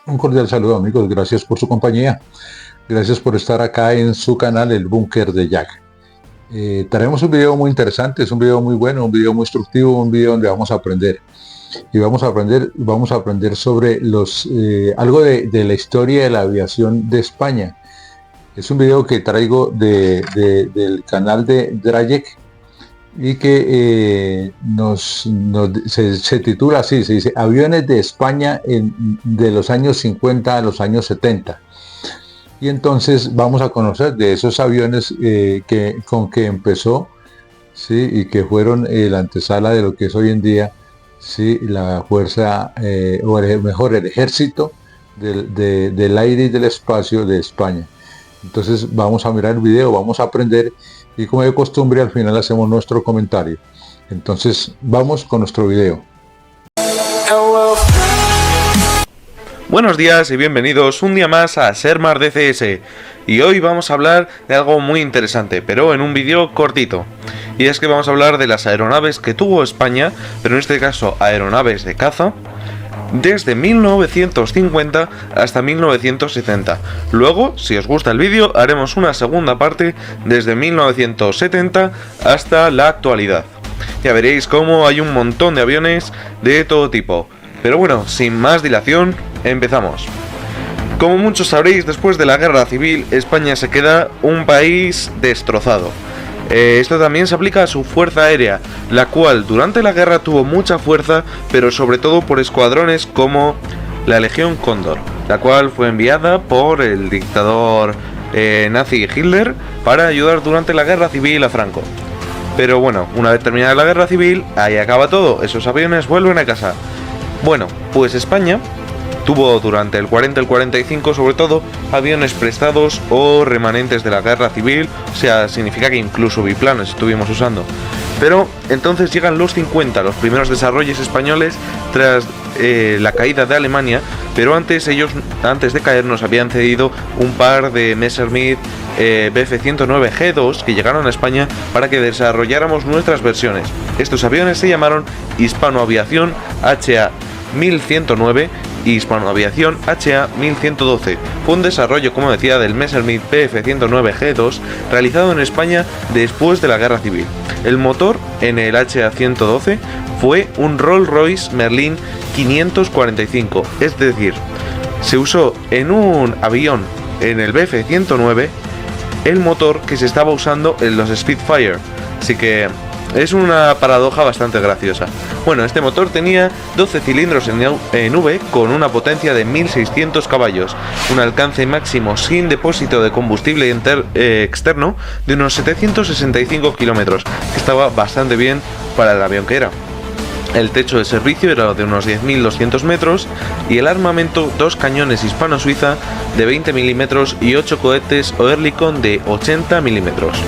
Un cordial saludo, amigos, gracias por su compañía, gracias por estar acá en su canal El Búnker de Jack. Traemos un video muy interesante, es un video muy bueno, un video muy instructivo, un video donde vamos a aprender. Y vamos a aprender sobre algo de la historia de la aviación de España. Es un video que traigo del canal de Drayek y que se titula así, se dice Aviones de España de los años 50 a los años 70. Y entonces vamos a conocer de esos aviones con que empezó, ¿sí? Y que fueron la antesala de lo que es hoy en día, ¿sí? La fuerza, mejor el ejército del aire y del espacio de España. Entonces vamos a mirar el video, vamos a aprender y como de costumbre al final hacemos nuestro comentario. Entonces vamos con nuestro video. Buenos días y bienvenidos un día más a Sermar DCS. Y hoy vamos a hablar de algo muy interesante, pero en un vídeo cortito. Y es que vamos a hablar de las aeronaves que tuvo España, pero en este caso aeronaves de caza, desde 1950 hasta 1970. Luego, si os gusta el vídeo, haremos una segunda parte desde 1970 hasta la actualidad. Ya veréis cómo hay un montón de aviones de todo tipo. Pero bueno, sin más dilación, empezamos. Como muchos sabréis, después de la guerra civil, España se queda un país destrozado. Esto también se aplica a su fuerza aérea, la cual durante la guerra tuvo mucha fuerza, pero sobre todo por escuadrones como la Legión Cóndor, la cual fue enviada por el dictador nazi Hitler para ayudar durante la guerra civil a Franco. Pero bueno, una vez terminada la guerra civil, ahí acaba todo, esos aviones vuelven a casa. Bueno, pues España tuvo durante el 40 y el 45 sobre todo aviones prestados o remanentes de la guerra civil, o sea, significa que incluso biplanes estuvimos usando. Pero entonces llegan los 50, los primeros desarrollos españoles tras la caída de Alemania, pero antes de caer nos habían cedido un par de Messerschmitt Bf-109 G2 que llegaron a España para que desarrolláramos nuestras versiones. Estos aviones se llamaron Hispanoaviación HA-1109 y Hispanoaviación HA-1112. Fue un desarrollo, como decía, del Messerschmitt Bf-109 G2 realizado en España después de la guerra civil. El motor en el HA-112 fue un Rolls-Royce Merlin 545, es decir, se usó en un avión en el Bf-109 el motor que se estaba usando en los Spitfire, así que es una paradoja bastante graciosa. Bueno, este motor tenía 12 cilindros en V con una potencia de 1600 caballos, un alcance máximo sin depósito de combustible externo de unos 765 kilómetros, que estaba bastante bien para el avión que era. El techo de servicio era de unos 10.200 metros y el armamento 2 cañones hispano-suiza de 20 milímetros y 8 cohetes Oerlikon de 80 milímetros.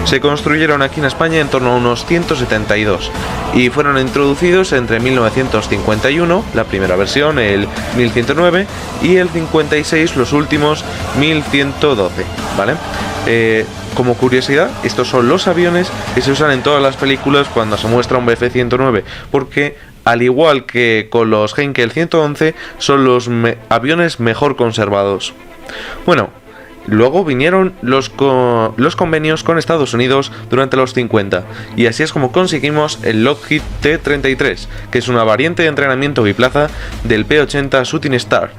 Se construyeron aquí en España en torno a unos 172 y fueron introducidos entre 1951, la primera versión, el 1109, y el 56, los últimos 1112, ¿vale? Como curiosidad, estos son los aviones que se usan en todas las películas cuando se muestra un Bf-109, porque al igual que con los Heinkel 111, son los aviones mejor conservados. Bueno, luego vinieron los convenios con Estados Unidos durante los 50, y así es como conseguimos el Lockheed T-33, que es una variante de entrenamiento biplaza del P-80 Shooting Star,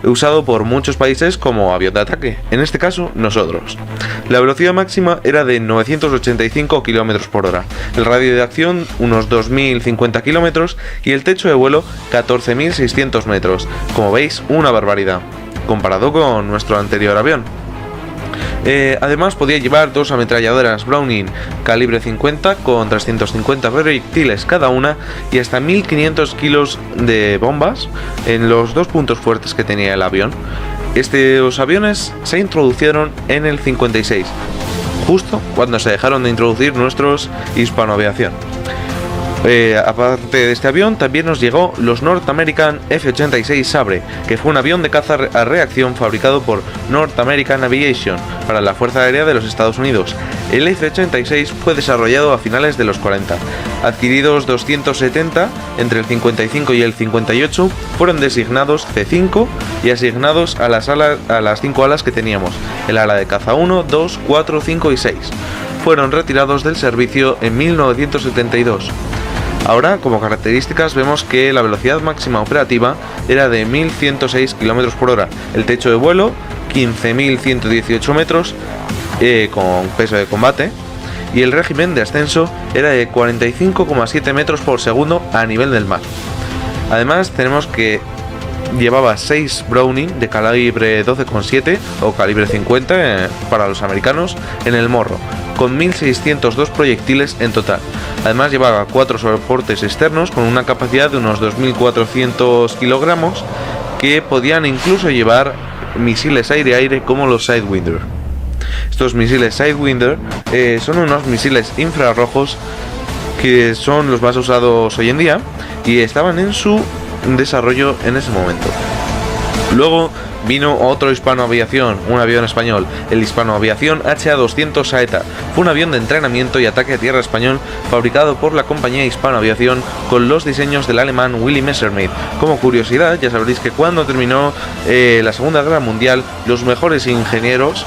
usado por muchos países como avión de ataque, en este caso nosotros. La velocidad máxima era de 985 km por hora, el radio de acción unos 2050 km y el techo de vuelo 14.600 metros, como veis una barbaridad, comparado con nuestro anterior avión. Además podía llevar 2 ametralladoras Browning calibre 50 con 350 proyectiles cada una y hasta 1500 kilos de bombas en los 2 puntos fuertes que tenía el avión. Estos aviones se introdujeron en el 56, justo cuando se dejaron de introducir nuestros Hispanoaviación. Aparte de este avión, también nos llegó los North American F-86 Sabre, que fue un avión de caza a reacción fabricado por North American Aviation para la Fuerza Aérea de los Estados Unidos. El F-86 fue desarrollado a finales de los 40. Adquiridos 270, entre el 55 y el 58, fueron designados C5 y asignados a las 5 alas que teníamos, el ala de caza 1, 2, 4, 5 y 6. Fueron retirados del servicio en 1972. Ahora, como características, vemos que la velocidad máxima operativa era de 1.106 km por hora, el techo de vuelo 15.118 metros con peso de combate, y el régimen de ascenso era de 45,7 metros por segundo a nivel del mar. Además, tenemos que llevaba 6 Browning de calibre 12,7 o calibre 50 para los americanos en el morro, con 1.602 proyectiles en total. Además llevaba 4 soportes externos con una capacidad de unos 2.400 kilogramos que podían incluso llevar misiles aire-aire como los Sidewinder. Estos misiles Sidewinder son unos misiles infrarrojos que son los más usados hoy en día y estaban en su desarrollo en ese momento. Luego vino otro Hispano Aviación, un avión español, el Hispano Aviación HA-200 Saeta. Fue un avión de entrenamiento y ataque a tierra español fabricado por la compañía Hispano Aviación con los diseños del alemán Willy Messerschmitt. Como curiosidad, ya sabréis que cuando terminó la Segunda Guerra Mundial, los mejores ingenieros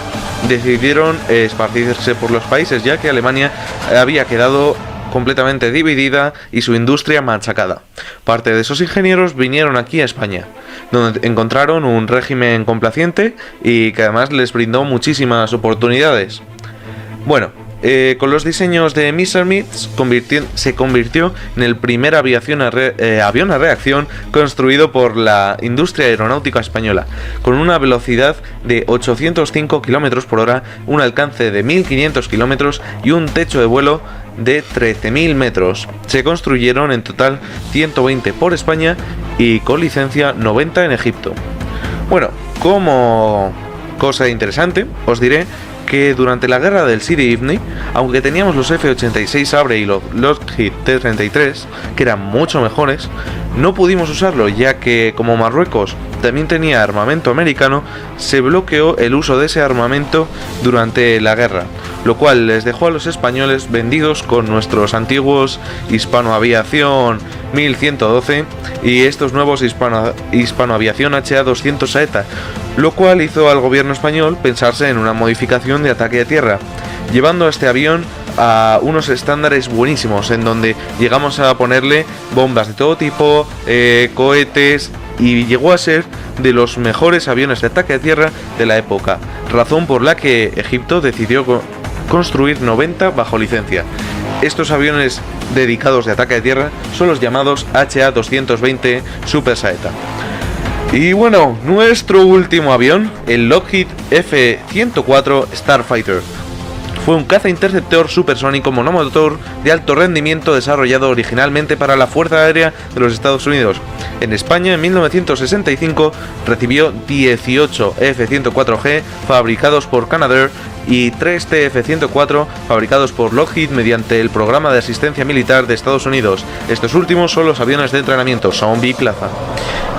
decidieron esparcirse por los países, ya que Alemania había quedado completamente dividida y su industria machacada. Parte de esos ingenieros vinieron aquí a España, donde encontraron un régimen complaciente y que además les brindó muchísimas oportunidades. Bueno, con los diseños de Messerschmitt se convirtió en el primer avión a reacción construido por la industria aeronáutica española, con una velocidad de 805 km por hora, un alcance de 1.500 km y un techo de vuelo de 13.000 metros. Se construyeron en total 120 por España y con licencia 90 en Egipto. Bueno, como cosa interesante, os diré que durante la guerra del Sidi Ifni, aunque teníamos los F-86 Sabre y los Lockheed T-33, que eran mucho mejores, no pudimos usarlo, ya que como Marruecos también tenía armamento americano, se bloqueó el uso de ese armamento durante la guerra, lo cual les dejó a los españoles vendidos con nuestros antiguos Hispano Aviación 1112 y estos nuevos Hispano Aviación HA-200 Saeta, lo cual hizo al gobierno español pensarse en una modificación de ataque de tierra, llevando a este avión a unos estándares buenísimos, en donde llegamos a ponerle bombas de todo tipo, cohetes, y llegó a ser de los mejores aviones de ataque de tierra de la época, razón por la que Egipto decidió construir 90 bajo licencia. Estos aviones dedicados de ataque de tierra son los llamados HA-220 Super Saeta. Y bueno, nuestro último avión, el Lockheed F-104 Starfighter. Fue un caza interceptor supersónico monomotor de alto rendimiento desarrollado originalmente para la Fuerza Aérea de los Estados Unidos. En España, en 1965, recibió 18 F-104G fabricados por Canadair y 3 TF-104 fabricados por Lockheed mediante el Programa de Asistencia Militar de Estados Unidos. Estos últimos son los aviones de entrenamiento Zombie Plaza.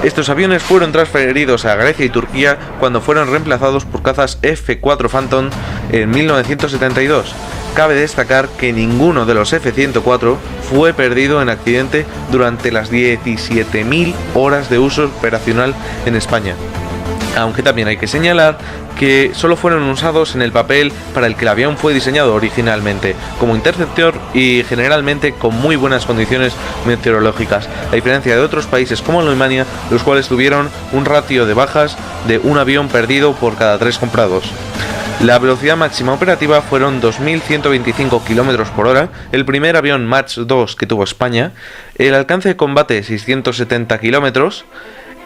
Estos aviones fueron transferidos a Grecia y Turquía cuando fueron reemplazados por cazas F-4 Phantom en 1972. Cabe destacar que ninguno de los F-104 fue perdido en accidente durante las 17.000 horas de uso operacional en España. Aunque también hay que señalar que solo fueron usados en el papel para el que el avión fue diseñado originalmente, como interceptor y generalmente con muy buenas condiciones meteorológicas, a diferencia de otros países como Alemania, los cuales tuvieron un ratio de bajas de un avión perdido por cada 3 comprados. La velocidad máxima operativa fueron 2.125 km por hora, el primer avión Mach 2 que tuvo España, el alcance de combate 670 km,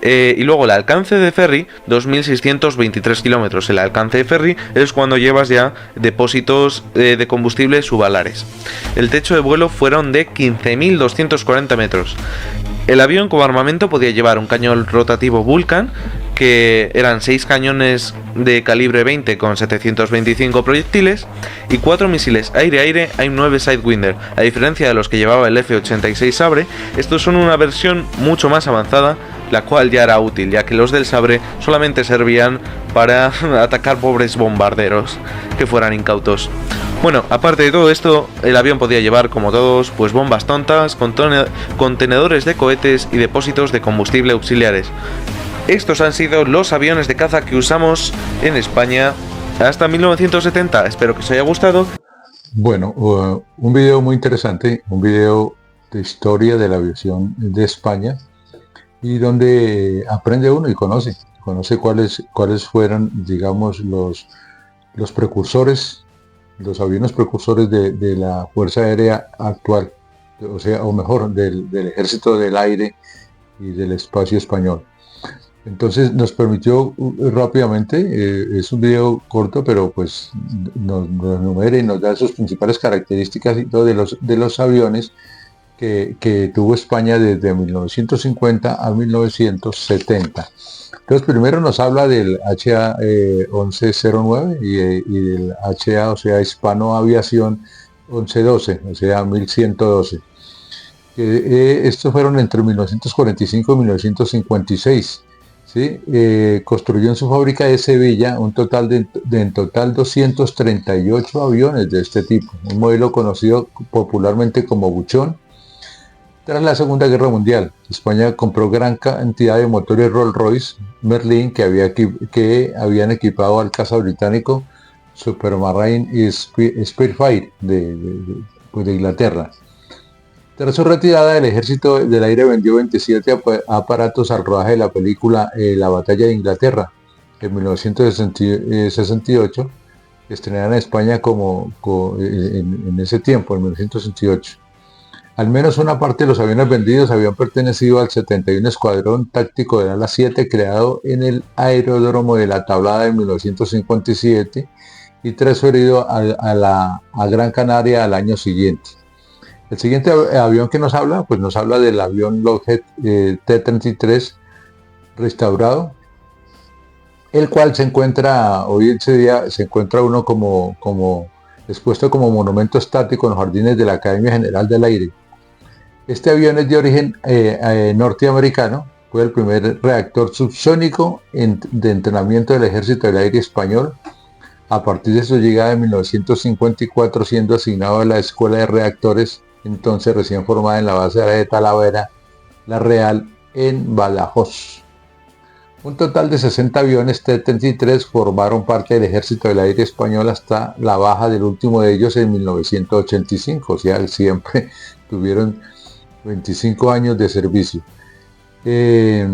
y luego el alcance de ferry 2.623 kilómetros. El alcance de ferry es cuando llevas ya depósitos de combustible subalares. El techo de vuelo fueron de 15.240 metros. El avión como armamento podía llevar un cañón rotativo Vulcan, que eran 6 cañones de calibre 20 con 725 proyectiles y 4 misiles aire-aire AIM-9 Sidewinder. A diferencia de los que llevaba el F-86 Sabre, estos son una versión mucho más avanzada, la cual ya era útil, ya que los del Sabre solamente servían para atacar pobres bombarderos que fueran incautos. Bueno, aparte de todo esto, el avión podía llevar, como todos, pues bombas tontas, contenedores de cohetes y depósitos de combustible auxiliares. Estos han sido los aviones de caza que usamos en España hasta 1970. Espero que os haya gustado. Bueno, un video muy interesante, un video de historia de la aviación de España, y donde aprende uno y conoce cuáles fueron, digamos, los precursores, los aviones precursores de la Fuerza Aérea actual, o sea, o mejor, del Ejército del Aire y del Espacio Español. Entonces nos permitió rápidamente, es un video corto, pero pues nos enumera y nos da sus principales características y todo de los aviones que tuvo España desde 1950 a 1970. Entonces primero nos habla del HA-1109 y del HA, o sea, Hispano Aviación 1112, o sea, 1112. Estos fueron entre 1945 y 1956. ¿Sí? Construyó en su fábrica de Sevilla en total 238 aviones de este tipo, un modelo conocido popularmente como Buchón. Tras la Segunda Guerra Mundial, España compró gran cantidad de motores Rolls-Royce Merlin que habían equipado al caza británico Supermarine y Spitfire de Inglaterra. Tras su retirada, el Ejército del Aire vendió 27 aparatos al rodaje de la película La Batalla de Inglaterra en 1968, estrenada en España en ese tiempo, en 1968. Al menos una parte de los aviones vendidos habían pertenecido al 71 Escuadrón Táctico del Ala 7, creado en el aeródromo de La Tablada en 1957, y transferido a Gran Canaria al año siguiente. El siguiente avión que nos habla del avión Lockheed T-33 restaurado, el cual hoy en día se encuentra uno como expuesto como monumento estático en los jardines de la Academia General del Aire. Este avión es de origen norteamericano, fue el primer reactor subsónico de entrenamiento del Ejército del Aire español. A partir de su llegada en 1954, siendo asignado a la Escuela de Reactores, entonces recién formada en la base aérea de Talavera, La Real, en Badajoz. Un total de 60 aviones T-33 formaron parte del Ejército del Aire español hasta la baja del último de ellos en 1985, o sea, siempre tuvieron 25 años de servicio. Eso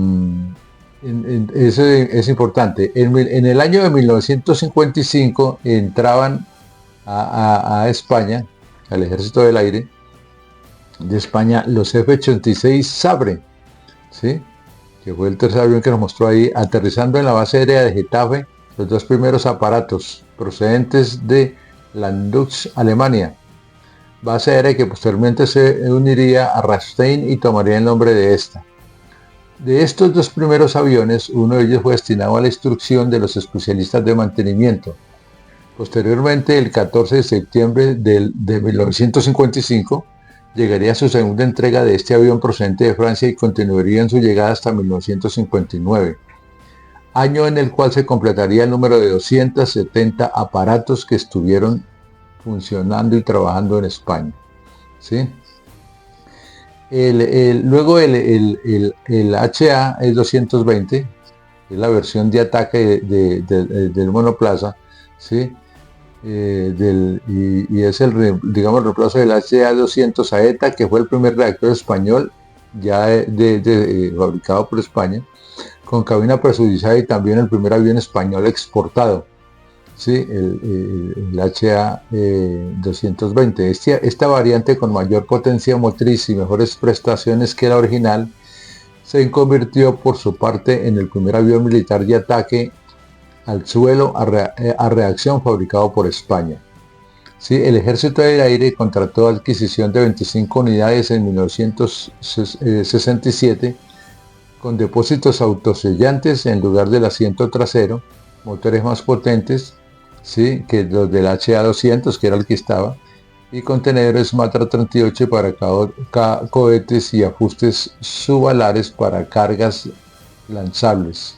es importante. En el año de 1955 entraban a España, al Ejército del Aire de España, los F-86 Sabre, ¿sí? Que fue el tercer avión que nos mostró ahí, aterrizando en la base aérea de Getafe, los dos primeros aparatos procedentes de Landshut, Alemania, base aérea que posteriormente se uniría a Ramstein y tomaría el nombre de esta. De estos dos primeros aviones, uno de ellos fue destinado a la instrucción de los especialistas de mantenimiento. Posteriormente, el 14 de septiembre de 1955, llegaría a su segunda entrega de este avión procedente de Francia y continuaría en su llegada hasta 1959, año en el cual se completaría el número de 270 aparatos que estuvieron funcionando y trabajando en España. ¿Sí? Luego el HA es 220, es la versión de ataque del monoplaza, ¿sí? Y es el reemplazo del HA-200 Saeta, que fue el primer reactor español ya fabricado por España, con cabina presurizada, y también el primer avión español exportado, ¿sí? el HA-220. Esta variante, con mayor potencia motriz y mejores prestaciones que la original, se convirtió por su parte en el primer avión militar de ataque al suelo a reacción fabricado por España. ¿Sí? El Ejército del Aire contrató adquisición de 25 unidades en 1967 con depósitos autosellantes en lugar del asiento trasero, motores más potentes, ¿sí? que los del HA-200, que era el que estaba, y contenedores Matra 38 para cohetes y ajustes subalares para cargas lanzables.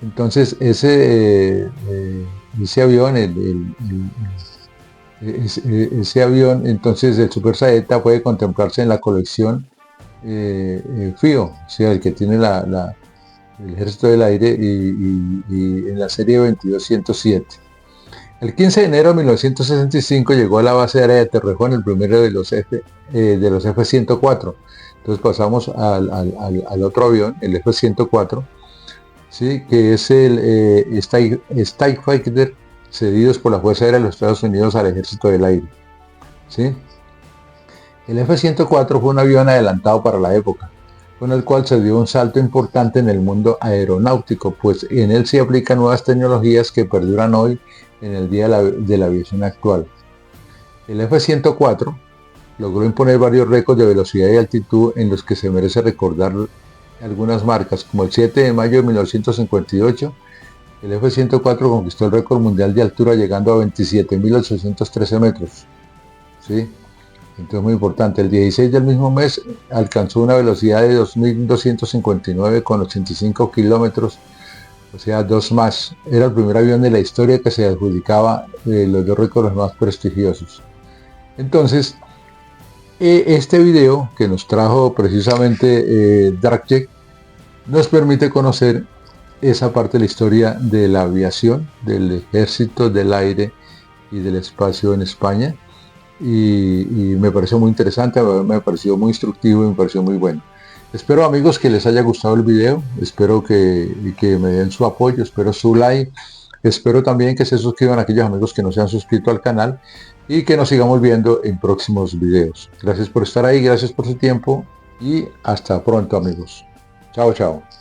Entonces ese avión, ese avión, entonces el Super Saeta puede contemplarse en la colección FIO, o sea, el que tiene el Ejército del Aire y en la serie 2207. El 15 de enero de 1965 llegó a la base aérea de Torrejón el primero de los F-104. Entonces pasamos al otro avión, el F-104, ¿sí? que es el Strike Fighter cedidos por la Fuerza Aérea de los Estados Unidos al Ejército del Aire. ¿Sí? El F-104 fue un avión adelantado para la época, con el cual se dio un salto importante en el mundo aeronáutico, pues en él se aplican nuevas tecnologías que perduran hoy en el día de la aviación actual. El F-104 logró imponer varios récords de velocidad y altitud en los que se merece recordar algunas marcas, como el 7 de mayo de 1958, el F-104 conquistó el récord mundial de altura llegando a 27.813 metros. ¿Sí? Entonces muy importante, el 16 del mismo mes alcanzó una velocidad de 2.259,85 kilómetros, o sea, 2 más. Era el primer avión de la historia que se adjudicaba los dos récords más prestigiosos. Entonces, este video que nos trajo precisamente DarkJet nos permite conocer esa parte de la historia de la aviación, del Ejército del Aire y del espacio en España. Y me pareció muy interesante, me pareció muy instructivo y me pareció muy bueno. Espero, amigos, que les haya gustado el video, espero que me den su apoyo, espero su like, espero también que se suscriban a aquellos amigos que no se han suscrito al canal y que nos sigamos viendo en próximos videos. Gracias por estar ahí, gracias por su tiempo y hasta pronto, amigos. Chao, chao.